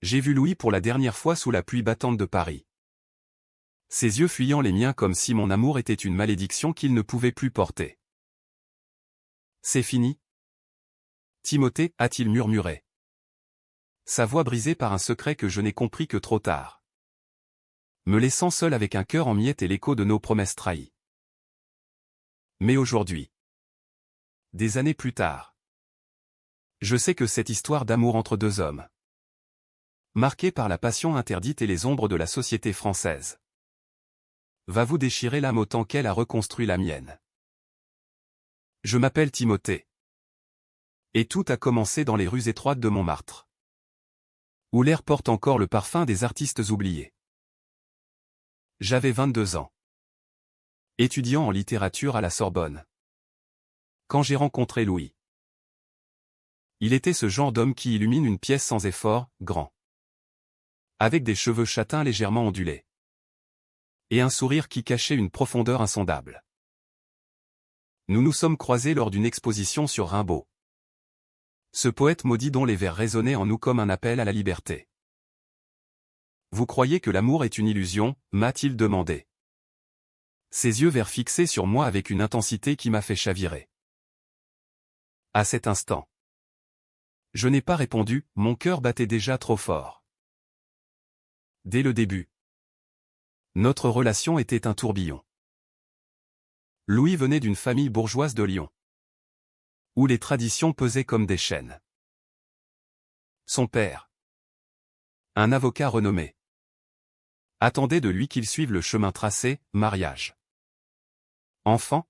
J'ai vu Louis pour la dernière fois sous la pluie battante de Paris. Ses yeux fuyant les miens comme si mon amour était une malédiction qu'il ne pouvait plus porter. C'est fini? Timothée, a-t-il murmuré. Sa voix brisée par un secret que je n'ai compris que trop tard. Me laissant seul avec un cœur en miettes et l'écho de nos promesses trahies. Mais aujourd'hui, des années plus tard, je sais que cette histoire d'amour entre deux hommes, marquée par la passion interdite et les ombres de la société française, va vous déchirer l'âme autant qu'elle a reconstruit la mienne. Je m'appelle Timothée. Et tout a commencé dans les rues étroites de Montmartre, où l'air porte encore le parfum des artistes oubliés. J'avais 22 ans. Étudiant en littérature à la Sorbonne. Quand j'ai rencontré Louis. Il était ce genre d'homme qui illumine une pièce sans effort, grand. Avec des cheveux châtains légèrement ondulés. Et un sourire qui cachait une profondeur insondable. Nous nous sommes croisés lors d'une exposition sur Rimbaud. Ce poète maudit dont les vers résonnaient en nous comme un appel à la liberté. Vous croyez que l'amour est une illusion, m'a-t-il demandé. Ses yeux verts fixés sur moi avec une intensité qui m'a fait chavirer. À cet instant, je n'ai pas répondu, mon cœur battait déjà trop fort. Dès le début, notre relation était un tourbillon. Louis venait d'une famille bourgeoise de Lyon, où les traditions pesaient comme des chaînes. Son père, un avocat renommé, attendait de lui qu'il suive le chemin tracé, mariage. Enfant,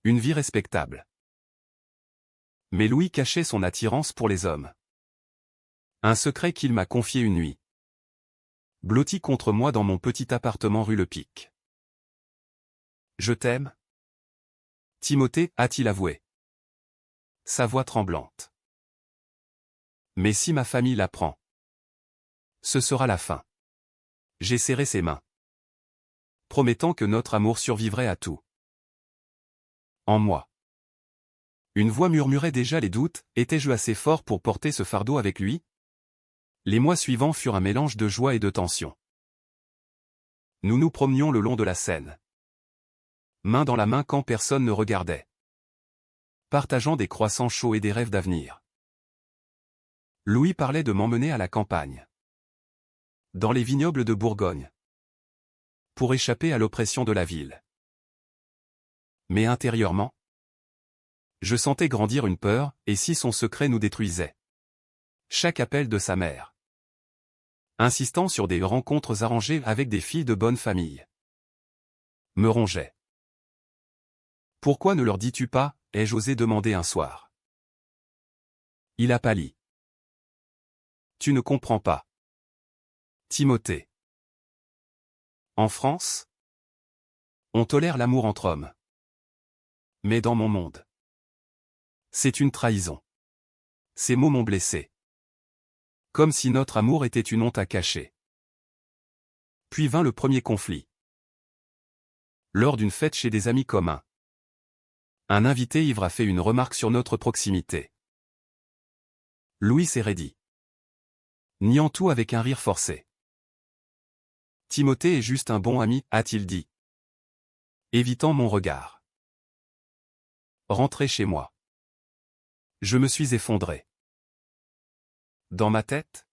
une vie respectable. Mais Louis cachait son attirance pour les hommes. Un secret qu'il m'a confié une nuit. Blotti contre moi dans mon petit appartement rue Le Pic. Je t'aime, Timothée, a-t-il avoué. Sa voix tremblante. Mais si ma famille l'apprend, ce sera la fin. J'ai serré ses mains, promettant que notre amour survivrait à tout. En moi. Une voix murmurait déjà les doutes, étais-je assez fort pour porter ce fardeau avec lui? Les mois suivants furent un mélange de joie et de tension. Nous nous promenions le long de la Seine. Main dans la main quand personne ne regardait. Partageant des croissants chauds et des rêves d'avenir. Louis parlait de m'emmener à la campagne. Dans les vignobles de Bourgogne. Pour échapper à l'oppression de la ville. Mais intérieurement, je sentais grandir une peur, et si son secret nous détruisait? Chaque appel de sa mère. Insistant sur des rencontres arrangées avec des filles de bonne famille. Me rongeait. Pourquoi ne leur dis-tu pas, ai-je osé demander un soir. Il a pâli. Tu ne comprends pas. Timothée. En France, on tolère l'amour entre hommes. Mais dans mon monde, c'est une trahison. Ces mots m'ont blessé. Comme si notre amour était une honte à cacher. Puis vint le premier conflit. Lors d'une fête chez des amis communs. Un invité ivre a fait une remarque sur notre proximité. Louis s'est raidi. Niant tout avec un rire forcé. Timothée est juste un bon ami, a-t-il dit. Évitant mon regard. Rentré chez moi. Je me suis effondré. Dans ma tête,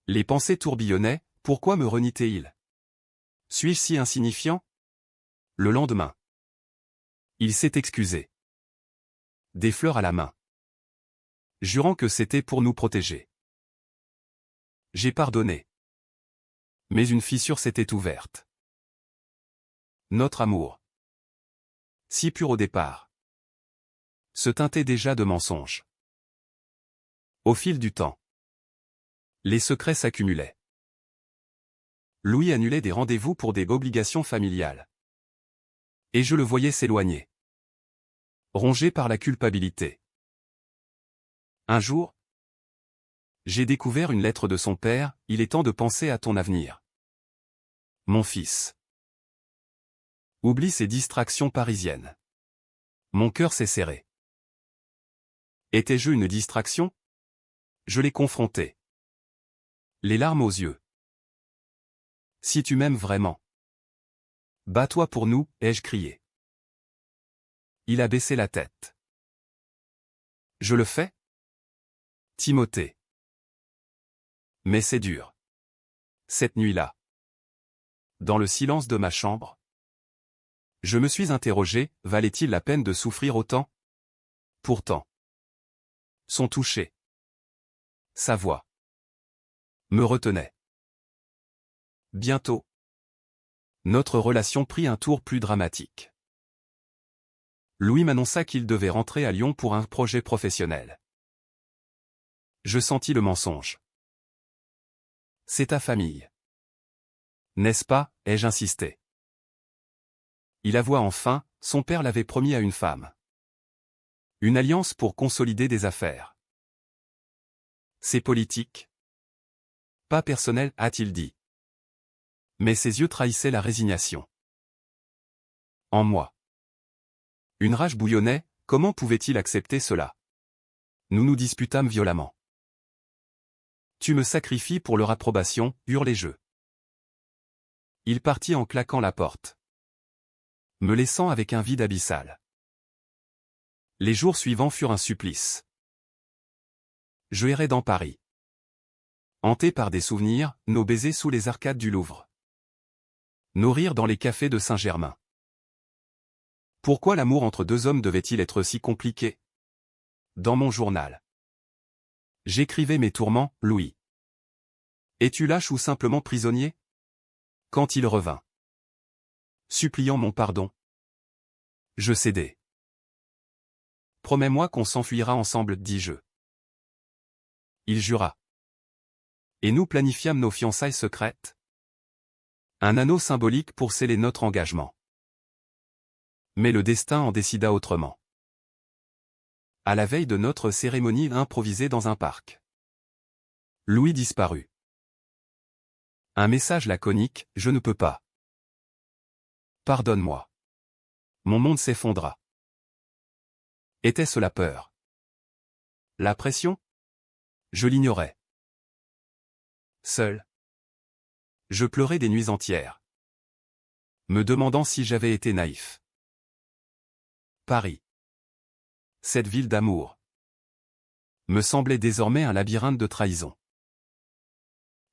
les pensées tourbillonnaient, pourquoi me reniait-il? Suis-je si insignifiant? Le lendemain, il s'est excusé. Des fleurs à la main. Jurant que c'était pour nous protéger. J'ai pardonné. Mais une fissure s'était ouverte. Notre amour, si pur au départ, se teintait déjà de mensonges. Au fil du temps, les secrets s'accumulaient. Louis annulait des rendez-vous pour des obligations familiales. Et je le voyais s'éloigner. Rongé par la culpabilité. Un jour, j'ai découvert une lettre de son père, il est temps de penser à ton avenir. Mon fils. Oublie ces distractions parisiennes. Mon cœur s'est serré. Étais-je une distraction? Je l'ai confronté. Les larmes aux yeux. Si tu m'aimes vraiment. Bats-toi pour nous, ai-je crié. Il a baissé la tête. Je le fais? Timothée. Mais c'est dur. Cette nuit-là. Dans le silence de ma chambre. Je me suis interrogé, valait-il la peine de souffrir autant? Pourtant. Son toucher. Sa voix. Me retenait. Bientôt. Notre relation prit un tour plus dramatique. Louis m'annonça qu'il devait rentrer à Lyon pour un projet professionnel. Je sentis le mensonge. C'est ta famille. N'est-ce pas, ai-je insisté. Il avoua enfin, son père l'avait promis à une femme. Une alliance pour consolider des affaires. C'est politique. Pas personnel, a-t-il dit. Mais ses yeux trahissaient la résignation. En moi. Une rage bouillonnait, comment pouvait-il accepter cela? Nous nous disputâmes violemment. Tu me sacrifies pour leur approbation, hurlai-je. Il partit en claquant la porte, me laissant avec un vide abyssal. Les jours suivants furent un supplice. Je errais dans Paris. Hanté par des souvenirs, nos baisers sous les arcades du Louvre. Nos rires dans les cafés de Saint-Germain. Pourquoi l'amour entre deux hommes devait-il être si compliqué? Dans mon journal. J'écrivais mes tourments, Louis. Es-tu lâche ou simplement prisonnier? Quand il revint, suppliant mon pardon, je cédai. Promets-moi qu'on s'enfuira ensemble, dis-je. Il jura. Et nous planifiâmes nos fiançailles secrètes. Un anneau symbolique pour sceller notre engagement. Mais le destin en décida autrement. À la veille de notre cérémonie improvisée dans un parc, Louis disparut. Un message laconique, je ne peux pas. Pardonne-moi. Mon monde s'effondra. Était-ce la peur? La pression? Je l'ignorais. Seul. Je pleurais des nuits entières, me demandant si j'avais été naïf. Paris. Cette ville d'amour me semblait désormais un labyrinthe de trahison.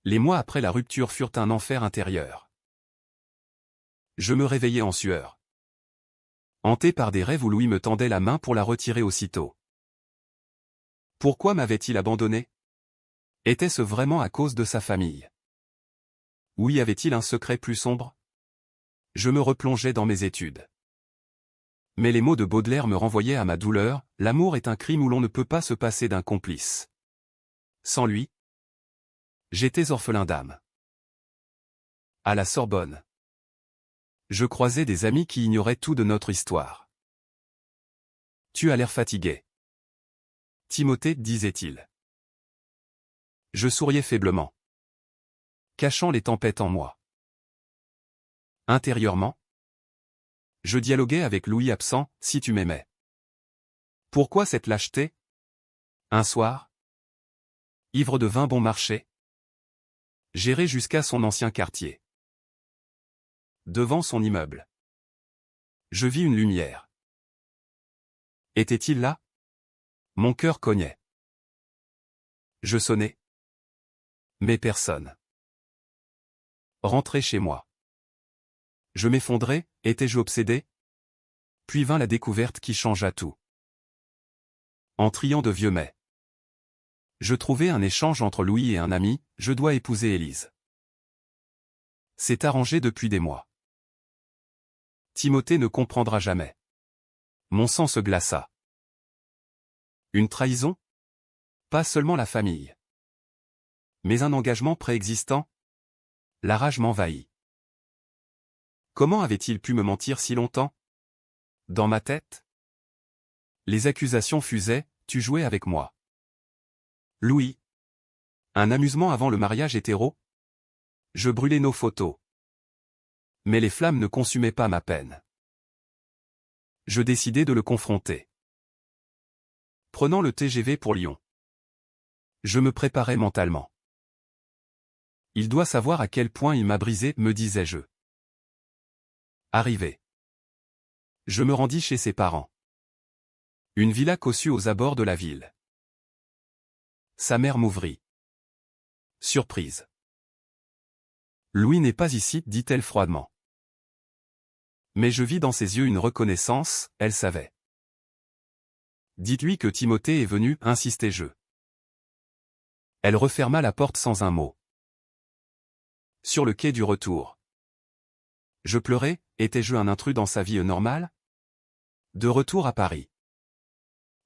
Les mois après la rupture furent un enfer intérieur. Je me réveillais en sueur, hanté par des rêves où Louis me tendait la main pour la retirer aussitôt. Pourquoi m'avait-il abandonné? Était-ce vraiment à cause de sa famille? Ou y avait-il un secret plus sombre? Je me replongeais dans mes études. Mais les mots de Baudelaire me renvoyaient à ma douleur, l'amour est un crime où l'on ne peut pas se passer d'un complice. Sans lui, j'étais orphelin d'âme. À la Sorbonne, je croisais des amis qui ignoraient tout de notre histoire. Tu as l'air fatigué. Timothée, disait-il. Je souriais faiblement, cachant les tempêtes en moi. Intérieurement, je dialoguais avec Louis absent, si tu m'aimais. Pourquoi cette lâcheté? Un soir, ivre de vin bon marché, j'irai jusqu'à son ancien quartier. Devant son immeuble, je vis une lumière. Était-il là? Mon cœur cognait. Je sonnai. Mais personne. Rentrai chez moi. Je m'effondrais, étais-je obsédé? Puis vint la découverte qui changea tout. En triant de vieux mets, je trouvai un échange entre Louis et un ami, je dois épouser Élise. C'est arrangé depuis des mois. Timothée ne comprendra jamais. Mon sang se glaça. Une trahison? Pas seulement la famille. Mais un engagement préexistant? La rage m'envahit. Comment avait-il pu me mentir si longtemps? Dans ma tête? Les accusations fusaient, tu jouais avec moi. Louis. Un amusement avant le mariage hétéro? Je brûlais nos photos. Mais les flammes ne consumaient pas ma peine. Je décidai de le confronter. Prenant le TGV pour Lyon, je me préparais mentalement. Il doit savoir à quel point il m'a brisé, me disais-je. Arrivé. Je me rendis chez ses parents. Une villa cossue aux abords de la ville. Sa mère m'ouvrit. Surprise. Louis n'est pas ici, dit-elle froidement. Mais je vis dans ses yeux une reconnaissance, elle savait. Dites-lui que Timothée est venu, insistai-je. Elle referma la porte sans un mot. Sur le quai du retour. Je pleurais, étais-je un intrus dans sa vie normale? De retour à Paris.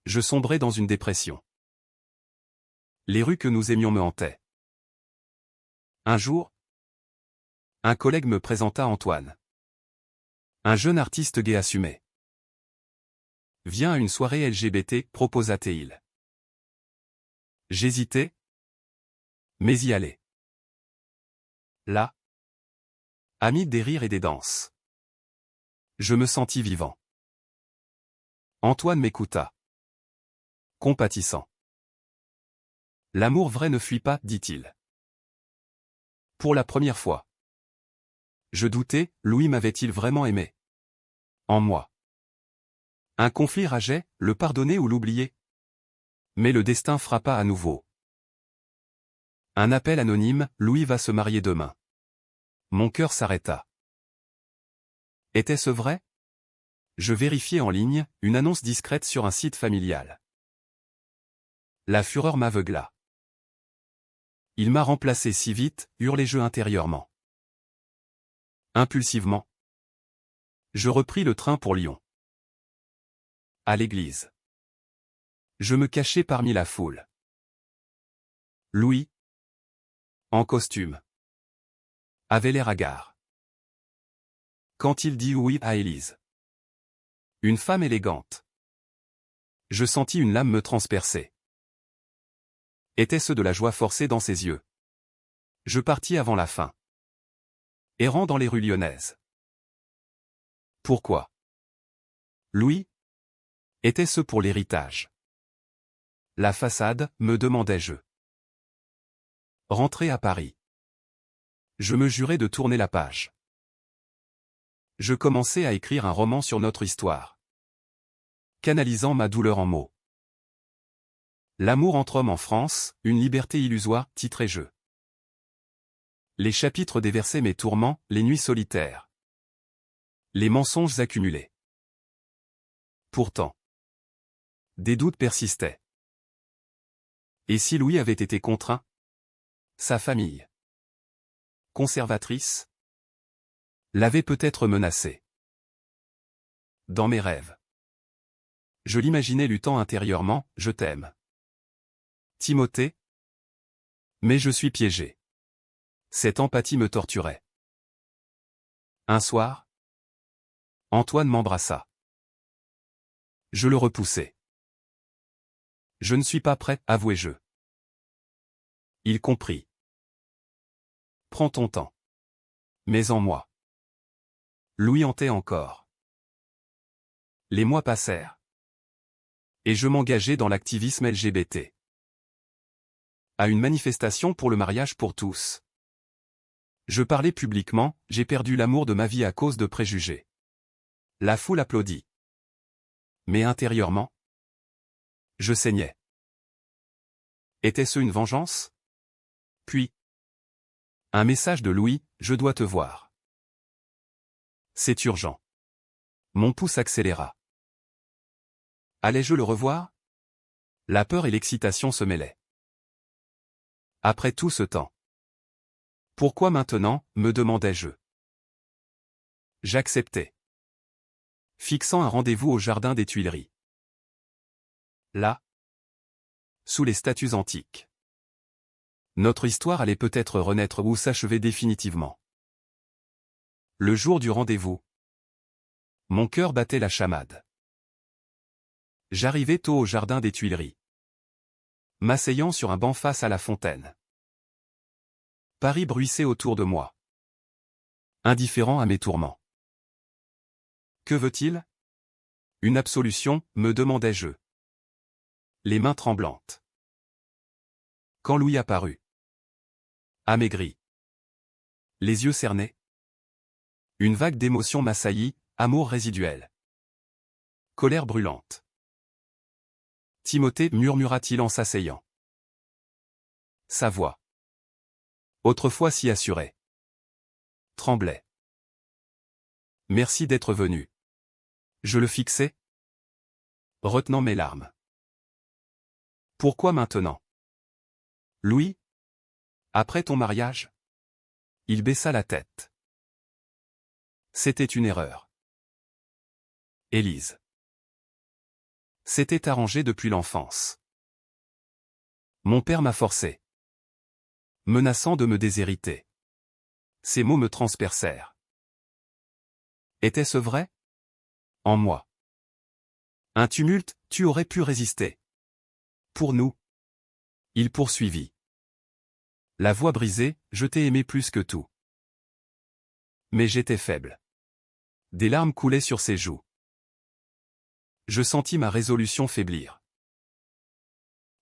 Je sombrais dans une dépression. Les rues que nous aimions me hantaient. Un jour, un collègue me présenta Antoine. Un jeune artiste gay assumé. Viens à une soirée LGBT, proposa-t-il. J'hésitais, mais y allais. Là, ami des rires et des danses. Je me sentis vivant. Antoine m'écouta. Compatissant. L'amour vrai ne fuit pas, dit-il. Pour la première fois. Je doutais, Louis m'avait-il vraiment aimé? En moi. Un conflit rageait, le pardonner ou l'oublier? Mais le destin frappa à nouveau. Un appel anonyme, Louis va se marier demain. Mon cœur s'arrêta. Était-ce vrai? Je vérifiai en ligne, une annonce discrète sur un site familial. La fureur m'aveugla. Il m'a remplacé si vite, hurlai-je intérieurement. Impulsivement. Je repris le train pour Lyon. À l'église. Je me cachai parmi la foule. Louis, en costume, avait l'air hagard. Quand il dit oui à Élise. Une femme élégante. Je sentis une lame me transpercer. Était-ce de la joie forcée dans ses yeux? Je partis avant la fin. Errant dans les rues lyonnaises. Pourquoi? Louis? Était-ce pour l'héritage? La façade, me demandai-je. Rentrer à Paris. Je me jurai de tourner la page. Je commençai à écrire un roman sur notre histoire. Canalisant ma douleur en mots. L'amour entre hommes en France, une liberté illusoire, titrai-je. Les chapitres déversaient mes tourments, les nuits solitaires. Les mensonges accumulés. Pourtant, des doutes persistaient. Et si Louis avait été contraint? Sa famille, conservatrice, l'avait peut-être menacé. Dans mes rêves. Je l'imaginais luttant intérieurement, je t'aime. Timothée? Mais je suis piégé. Cette empathie me torturait. Un soir, Antoine m'embrassa. Je le repoussai. Je ne suis pas prêt, avouai-je. Il comprit. Prends ton temps. Mais en moi. Louis hantait encore. Les mois passèrent. Et je m'engageai dans l'activisme LGBT. À une manifestation pour le mariage pour tous. Je parlais publiquement, j'ai perdu l'amour de ma vie à cause de préjugés. La foule applaudit. Mais intérieurement, je saignais. Était-ce une vengeance? Puis, un message de Louis, je dois te voir. C'est urgent. Mon pouce accéléra. Allais-je le revoir? La peur et l'excitation se mêlaient. Après tout ce temps. Pourquoi maintenant, me demandai-je. J'acceptai. Fixant un rendez-vous au jardin des Tuileries. Là, sous les statues antiques. Notre histoire allait peut-être renaître ou s'achever définitivement. Le jour du rendez-vous. Mon cœur battait la chamade. J'arrivai tôt au jardin des Tuileries. M'asseyant sur un banc face à la fontaine. Paris bruissait autour de moi. Indifférent à mes tourments. Que veut-il? Une absolution, me demandai-je. Les mains tremblantes. Quand Louis apparut. Amaigri. Les yeux cernés. Une vague d'émotions m'assaillit, amour résiduel. Colère brûlante. Timothée, murmura-t-il en s'asseyant. Sa voix, autrefois si assurée, tremblait. Merci d'être venu. Je le fixais, retenant mes larmes. Pourquoi maintenant? Louis? Après ton mariage? Il baissa la tête. C'était une erreur. Élise. C'était arrangé depuis l'enfance. Mon père m'a forcé, menaçant de me déshériter. Ces mots me transpercèrent. Était-ce vrai? En moi. Un tumulte, tu aurais pu résister. Pour nous. Il poursuivit. La voix brisée, je t'ai aimé plus que tout. Mais j'étais faible. Des larmes coulaient sur ses joues. Je sentis ma résolution faiblir.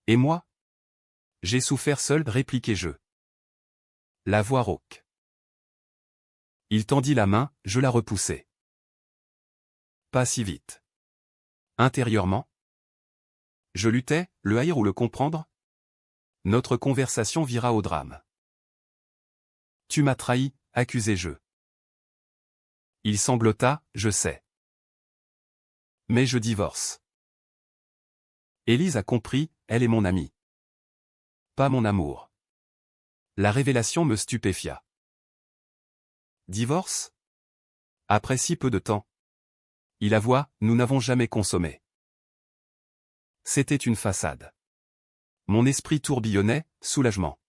Et moi? J'ai souffert seul, répliquai-je. La voix rauque. Il tendit la main, je la repoussai. Pas si vite. Intérieurement? Je luttais, le haïr ou le comprendre? Notre conversation vira au drame. Tu m'as trahi, accusai-je. Il sanglota, je sais. Mais je divorce. Élise a compris, elle est mon amie. Pas mon amour. La révélation me stupéfia. Divorce? Après si peu de temps. Il avoua, nous n'avons jamais consommé. C'était une façade. Mon esprit tourbillonnait, soulagement.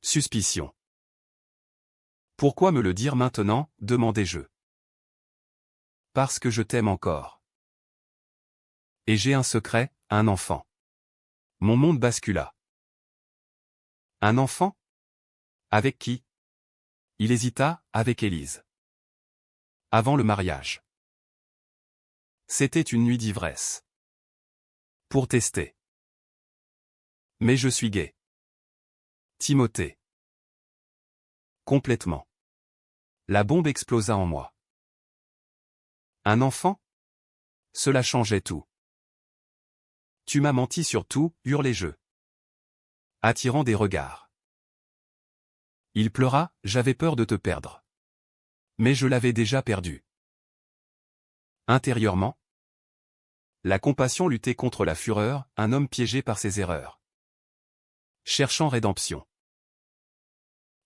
Suspicion. Pourquoi me le dire maintenant, demandai-je. Parce que je t'aime encore. Et j'ai un secret, un enfant. Mon monde bascula. Un enfant? Avec qui? Il hésita, avec Élise. Avant le mariage. C'était une nuit d'ivresse. Pour tester. Mais je suis gai. Timothée. Complètement. La bombe explosa en moi. Un enfant? Cela changeait tout. Tu m'as menti sur tout, hurlai-je. Attirant des regards. Il pleura, j'avais peur de te perdre. Mais je l'avais déjà perdu. Intérieurement, la compassion luttait contre la fureur, un homme piégé par ses erreurs. Cherchant rédemption.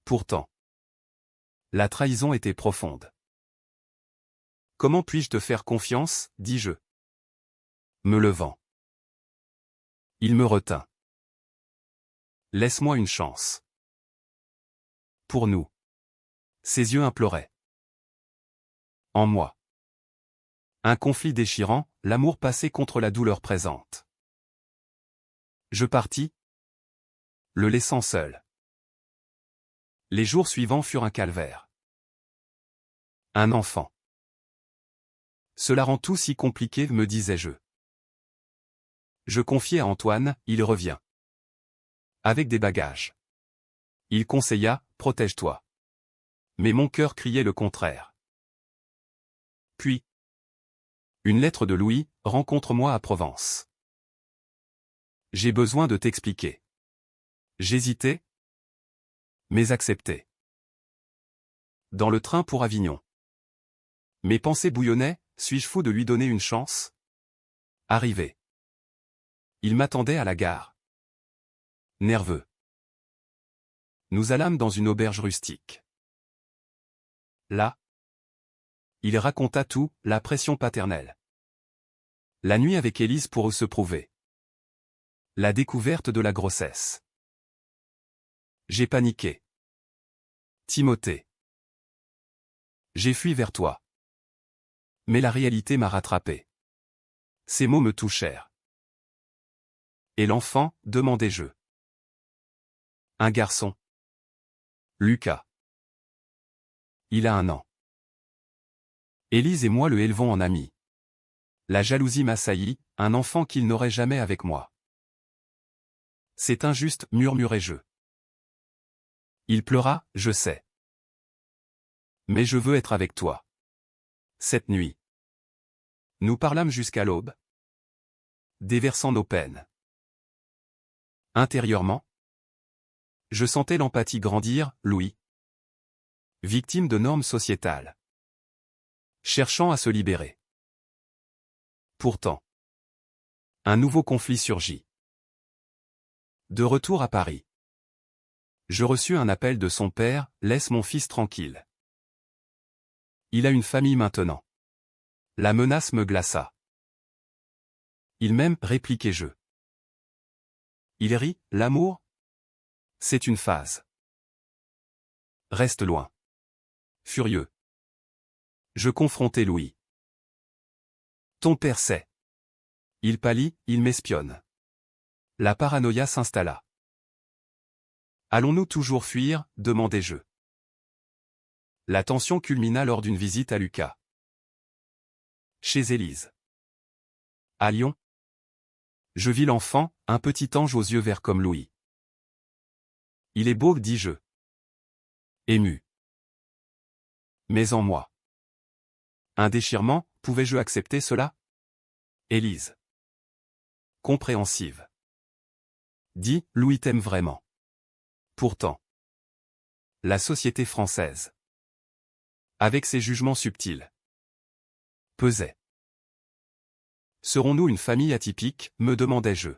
Pourtant, la trahison était profonde. Comment puis-je te faire confiance, dis-je. Me levant. Il me retint. Laisse-moi une chance. Pour nous. Ses yeux imploraient. En moi. Un conflit déchirant, l'amour passé contre la douleur présente. Je partis, le laissant seul. Les jours suivants furent un calvaire. Un enfant. Cela rend tout si compliqué, me disais-je. Je confiai à Antoine, il revient. Avec des bagages. Il conseilla, protège-toi. Mais mon cœur criait le contraire. Puis, une lettre de Louis, rencontre-moi à Provence. J'ai besoin de t'expliquer. J'hésitais, mais acceptais. Dans le train pour Avignon. Mes pensées bouillonnaient, suis-je fou de lui donner une chance? Arrivé. Il m'attendait à la gare. Nerveux. Nous allâmes dans une auberge rustique. Là, il raconta tout, la pression paternelle. La nuit avec Élise pour se prouver. La découverte de la grossesse. J'ai paniqué. Timothée. J'ai fui vers toi. Mais la réalité m'a rattrapé. Ces mots me touchèrent. Et l'enfant, demandai-je. Un garçon. Lucas. Il a 1 an. Élise et moi le élevons en amis. La jalousie m'assaillit, un enfant qu'il n'aurait jamais avec moi. C'est injuste, murmurai-je. Il pleura, je sais. Mais je veux être avec toi. Cette nuit. Nous parlâmes jusqu'à l'aube, déversant nos peines. Intérieurement, je sentais l'empathie grandir, Louis. Victime de normes sociétales. Cherchant à se libérer. Pourtant, un nouveau conflit surgit. De retour à Paris. Je reçus un appel de son père, « Laisse mon fils tranquille. Il a une famille maintenant. » La menace me glaça. Il m'aime, répliquai-je. Il rit, l'amour? C'est une phase. Reste loin. Furieux. Je confrontai Louis. Ton père sait. Il pâlit, il m'espionne. La paranoïa s'installa. Allons-nous toujours fuir, demandai-je. La tension culmina lors d'une visite à Lucas. Chez Élise. À Lyon. Je vis l'enfant, un petit ange aux yeux verts comme Louis. Il est beau, dis-je. Ému. Mais en moi. Un déchirement, pouvais-je accepter cela? Élise. Compréhensive. Dis, Louis t'aime vraiment. Pourtant. La société française. Avec ses jugements subtils. Pesait. Serons-nous une famille atypique, me demandai-je.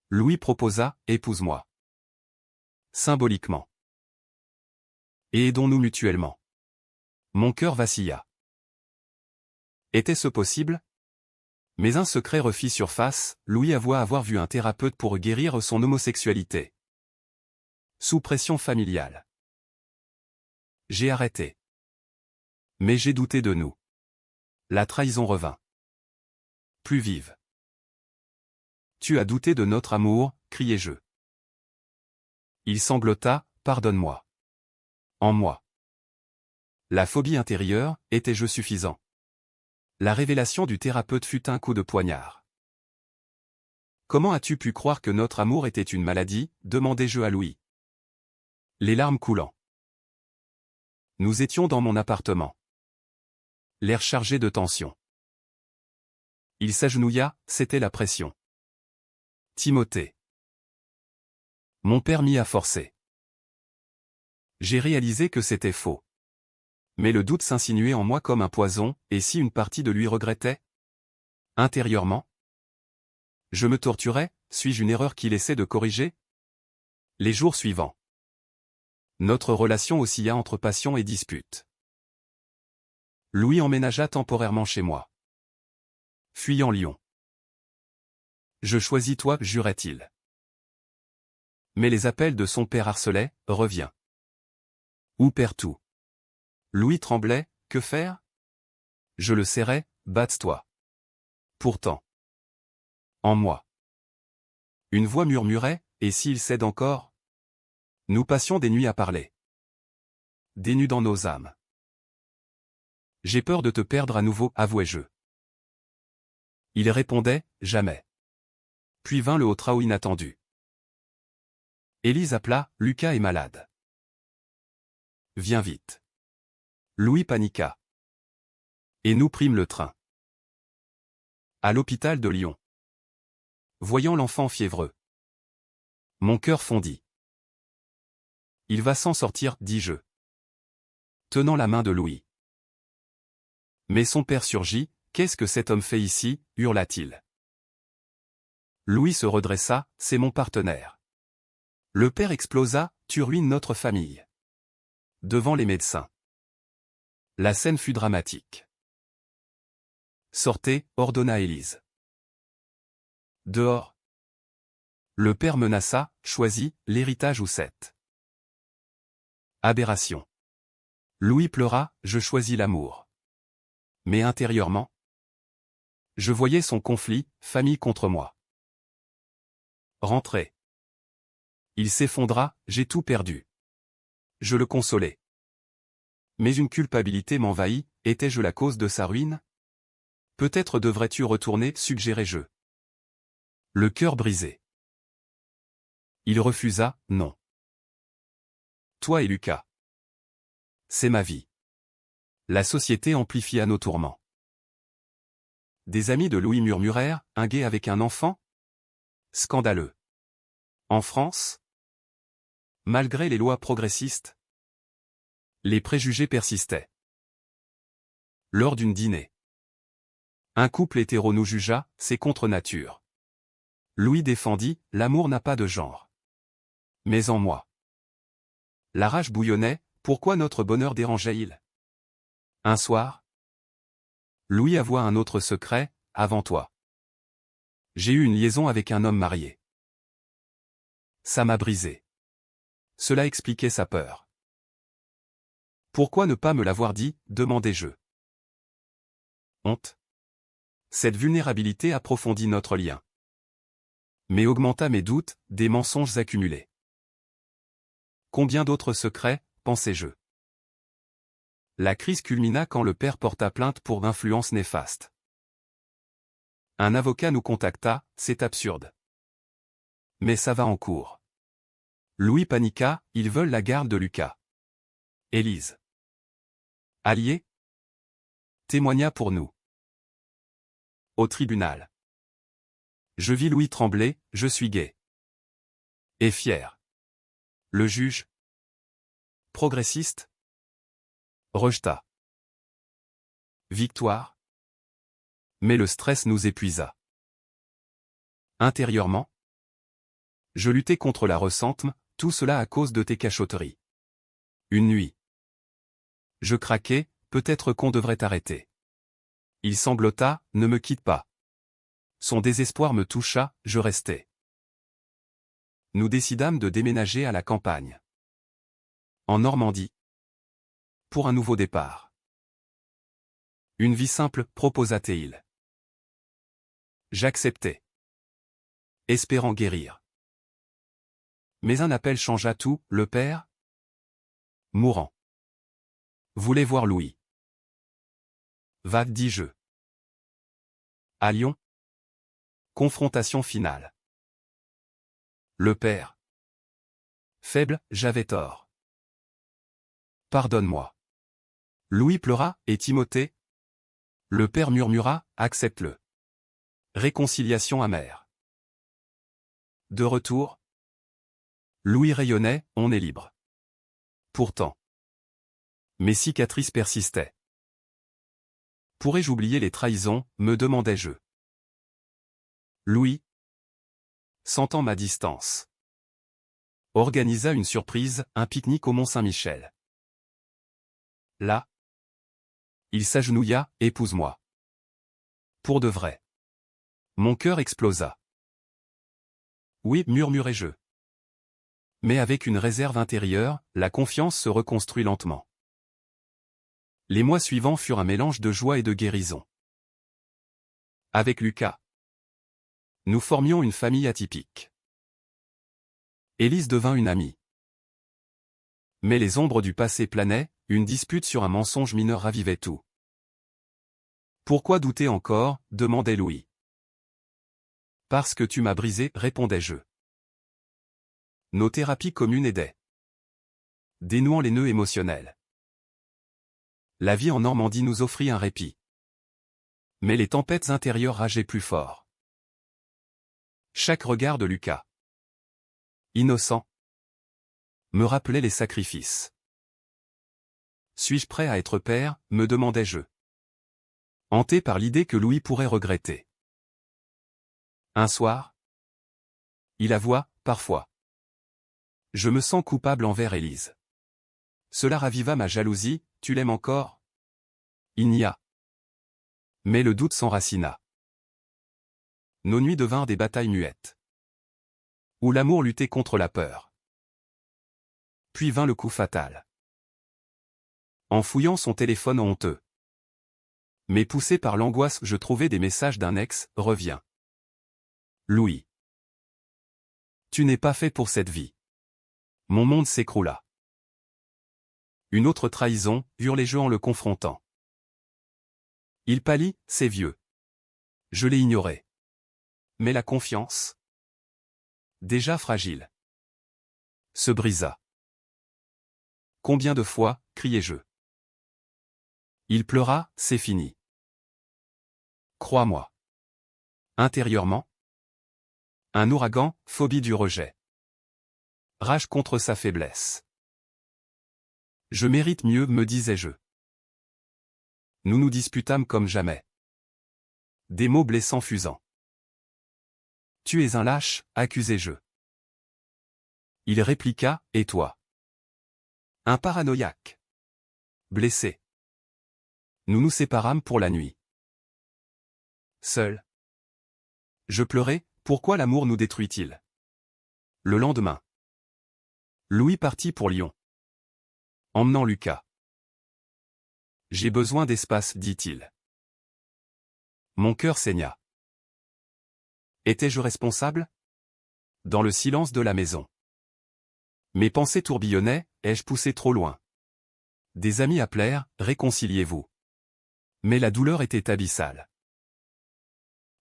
Louis proposa, épouse-moi. Symboliquement. Et aidons-nous mutuellement. Mon cœur vacilla. Était-ce possible? Mais un secret refit surface, Louis avoua avoir vu un thérapeute pour guérir son homosexualité. Sous pression familiale. J'ai arrêté. Mais j'ai douté de nous. La trahison revint. Plus vive. Tu as douté de notre amour, criai-je. Il sanglota, pardonne-moi. En moi. La phobie intérieure, étais-je suffisant? La révélation du thérapeute fut un coup de poignard. Comment as-tu pu croire que notre amour était une maladie, demandai-je à Louis. Les larmes coulant. Nous étions dans mon appartement. L'air chargé de tension. Il s'agenouilla, c'était la pression. Timothée. Mon père m'y a forcé. J'ai réalisé que c'était faux. Mais le doute s'insinuait en moi comme un poison, et si une partie de lui regrettait? Intérieurement? Je me torturais, suis-je une erreur qu'il essaie de corriger? Les jours suivants. Notre relation oscilla entre passion et dispute. Louis emménagea temporairement chez moi. Fuyant Lyon. Je choisis toi, jurait-il. Mais les appels de son père harcelaient, reviens. Où perds-tu? Louis tremblait, que faire? Je le serrais, batte-toi. Pourtant. En moi. Une voix murmurait, et s'il cède encore? Nous passions des nuits à parler. Des nuits dans nos âmes. J'ai peur de te perdre à nouveau, avouai-je. Il répondait, jamais. Puis vint le haut-trao inattendu. Élise appela, Lucas est malade. Viens vite. Louis paniqua. Et nous prîmes le train. À l'hôpital de Lyon. Voyant l'enfant fiévreux. Mon cœur fondit. Il va s'en sortir, dis-je. Tenant la main de Louis. Mais son père surgit, qu'est-ce que cet homme fait ici, hurla-t-il. Louis se redressa, c'est mon partenaire. Le père explosa, tu ruines notre famille. Devant les médecins. La scène fut dramatique. Sortez, ordonna Élise. Dehors. Le père menaça, choisis, l'héritage ou cette. Aberration. Louis pleura, je choisis l'amour. Mais intérieurement, je voyais son conflit, famille contre moi. Rentrez. Il s'effondra, j'ai tout perdu. Je le consolai. Mais une culpabilité m'envahit, étais-je la cause de sa ruine? Peut-être devrais-tu retourner, suggérai-je. Le cœur brisé. Il refusa, non. Toi et Lucas. C'est ma vie. La société amplifia nos tourments. Des amis de Louis murmurèrent, un gay avec un enfant? Scandaleux. En France? Malgré les lois progressistes, les préjugés persistaient. Lors d'une dîner, un couple hétéro nous jugea, c'est contre nature. Louis défendit, l'amour n'a pas de genre. Mais en moi. La rage bouillonnait, pourquoi notre bonheur dérangeait-il? Un soir, Louis avoua un autre secret, avant toi. J'ai eu une liaison avec un homme marié. Ça m'a brisé. Cela expliquait sa peur. Pourquoi ne pas me l'avoir dit, demandai-je. Honte. Cette vulnérabilité approfondit notre lien. Mais augmenta mes doutes, des mensonges accumulés. Combien d'autres secrets, pensai-je. La crise culmina quand le père porta plainte pour influence néfaste. Un avocat nous contacta, c'est absurde. Mais ça va en cours. Louis paniqua, ils veulent la garde de Lucas. Élise. Allié? Témoigna pour nous. Au tribunal. Je vis Louis trembler, je suis gai. Et fier. Le juge, progressiste, rejeta. Victoire. Mais le stress nous épuisa. Intérieurement, je luttais contre la ressentiment, tout cela à cause de tes cachotteries. Une nuit. Je craquai, peut-être qu'on devrait arrêter. Il sanglota, ne me quitte pas. Son désespoir me toucha, je restai. Nous décidâmes de déménager à la campagne. En Normandie. Pour un nouveau départ. Une vie simple, proposa-t-il. J'acceptai. Espérant guérir. Mais un appel changea tout, le père, mourant, voulait voir Louis. Va, dis-je. À Lyon. Confrontation finale. Le père. Faible, j'avais tort. Pardonne-moi. Louis pleura, et Timothée? Le père murmura, accepte-le. Réconciliation amère. De retour. Louis rayonnait, on est libre. Pourtant. Mes cicatrices persistaient. Pourrais-je oublier les trahisons, me demandai-je. Louis, sentant ma distance, organisa une surprise, un pique-nique au Mont-Saint-Michel. Là, il s'agenouilla, épouse-moi. Pour de vrai. Mon cœur explosa. Oui, murmurai-je. Mais avec une réserve intérieure, la confiance se reconstruit lentement. Les mois suivants furent un mélange de joie et de guérison. Avec Lucas, nous formions une famille atypique. Élise devint une amie. Mais les ombres du passé planaient, une dispute sur un mensonge mineur ravivait tout. Pourquoi douter encore, demandait Louis. Parce que tu m'as brisé, répondais-je. Nos thérapies communes aidaient. Dénouant les nœuds émotionnels. La vie en Normandie nous offrit un répit. Mais les tempêtes intérieures rageaient plus fort. Chaque regard de Lucas, innocent, me rappelait les sacrifices. Suis-je prêt à être père, me demandais-je. Hanté par l'idée que Louis pourrait regretter. Un soir, il avoua, parfois. Je me sens coupable envers Élise. Cela raviva ma jalousie, tu l'aimes encore? Il n'y a. Mais le doute s'enracina. Nos nuits devinrent des batailles muettes. Où l'amour luttait contre la peur. Puis vint le coup fatal. En fouillant son téléphone honteux. Mais poussé par l'angoisse, je trouvai des messages d'un ex, reviens. Louis. Tu n'es pas fait pour cette vie. Mon monde s'écroula. Une autre trahison, hurlai-je en le confrontant. Il pâlit, c'est vieux. Je l'ai ignoré. Mais la confiance, déjà fragile, se brisa. Combien de fois, criai-je. Il pleura, c'est fini. Crois-moi. Intérieurement, un ouragan, phobie du rejet. Rage contre sa faiblesse. Je mérite mieux, me disais-je. Nous nous disputâmes comme jamais. Des mots blessants fusant. Tu es un lâche, accusai-je. Il répliqua, et toi? Un paranoïaque. Blessé. Nous nous séparâmes pour la nuit. Seul. Je pleurais, pourquoi l'amour nous détruit-il? Le lendemain. Louis partit pour Lyon. Emmenant Lucas. J'ai besoin d'espace, dit-il. Mon cœur saigna. Étais-je responsable? Dans le silence de la maison. Mes pensées tourbillonnaient, ai-je poussé trop loin? Des amis appelèrent, réconciliez-vous. Mais la douleur était abyssale.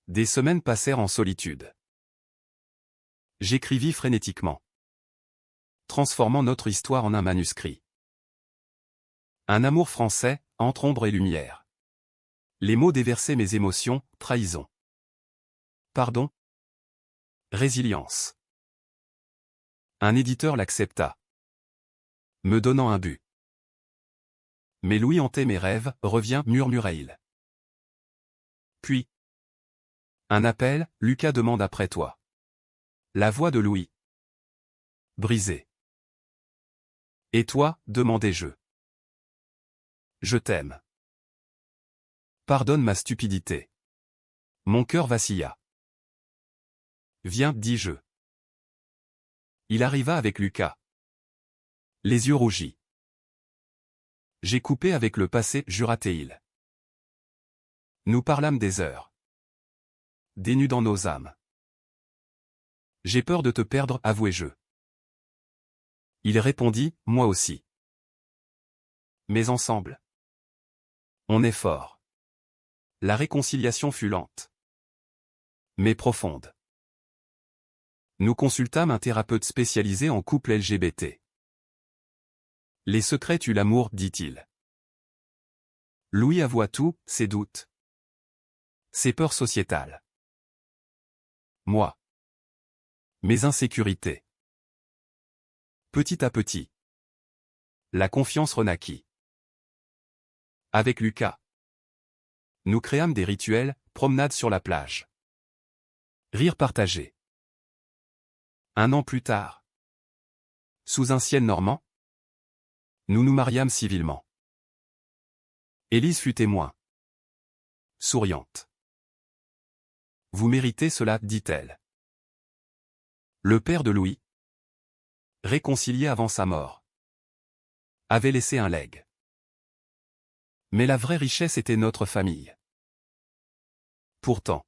Des semaines passèrent en solitude. J'écrivis frénétiquement, transformant notre histoire en un manuscrit. Un amour français, entre ombre et lumière. Les mots déversaient mes émotions, trahison. Pardon. Résilience. Un éditeur l'accepta, me donnant un but. Mais Louis hantait mes rêves, reviens, murmurait-il. Puis, un appel, Lucas demande après toi. La voix de Louis. Brisée. Et toi, demandai-je. Je t'aime. Pardonne ma stupidité. Mon cœur vacilla. Viens, dis-je. Il arriva avec Lucas. Les yeux rougis. J'ai coupé avec le passé, jura-t-il. Nous parlâmes des heures. Dénudant nos âmes. J'ai peur de te perdre, avouai-je. Il répondit, moi aussi. Mais ensemble. On est fort. La réconciliation fut lente. Mais profonde. Nous consultâmes un thérapeute spécialisé en couple LGBT. Les secrets tuent l'amour, dit-il. Louis avoua tout, ses doutes. Ses peurs sociétales. Moi. Mes insécurités. Petit à petit. La confiance renaquit. Avec Lucas. Nous créâmes des rituels, promenades sur la plage. Rire partagé. 1 an plus tard. Sous un ciel normand. Nous nous mariâmes civilement. Élise fut témoin. Souriante. Vous méritez cela, dit-elle. Le père de Louis, réconcilié avant sa mort, avait laissé un legs. Mais la vraie richesse était notre famille. Pourtant,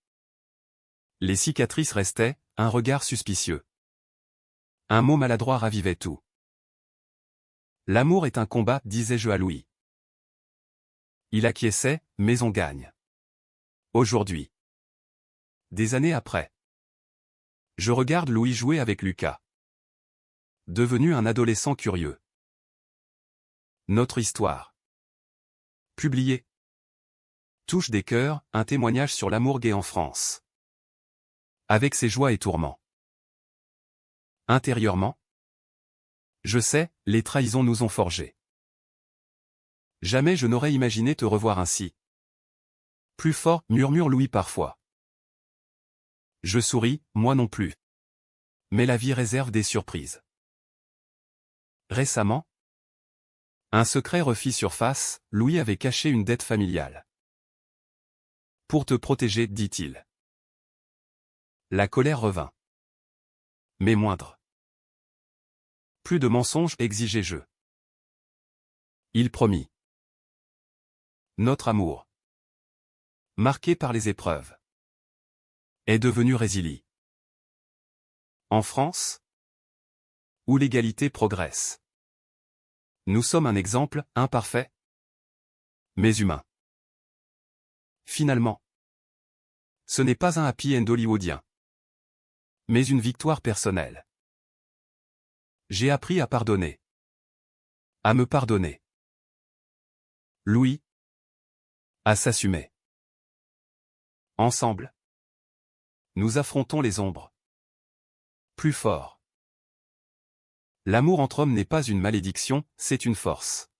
les cicatrices restaient, un regard suspicieux. Un mot maladroit ravivait tout. L'amour est un combat, disais-je à Louis. Il acquiesçait, mais on gagne. Aujourd'hui. Des années après. Je regarde Louis jouer avec Lucas. Devenu un adolescent curieux. Notre histoire. Publiée. Touche des cœurs, un témoignage sur l'amour gay en France. Avec ses joies et tourments. Intérieurement. Je sais, les trahisons nous ont forgés. Jamais je n'aurais imaginé te revoir ainsi. Plus fort, murmure Louis parfois. Je souris, moi non plus. Mais la vie réserve des surprises. Récemment, un secret refit surface, Louis avait caché une dette familiale. Pour te protéger, dit-il. La colère revint. Mais moindre. Plus de mensonges, exigeai-je. Il promit. Notre amour, marqué par les épreuves, est devenu résilient. En France, où l'égalité progresse, nous sommes un exemple, imparfait, mais humain. Finalement, ce n'est pas un happy end hollywoodien, mais une victoire personnelle. J'ai appris à pardonner. À me pardonner. Louis. À s'assumer. Ensemble. Nous affrontons les ombres. Plus fort. L'amour entre hommes n'est pas une malédiction, c'est une force.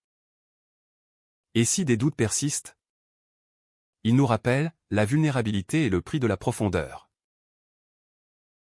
Et si des doutes persistent? Il nous rappelle, la vulnérabilité est le prix de la profondeur.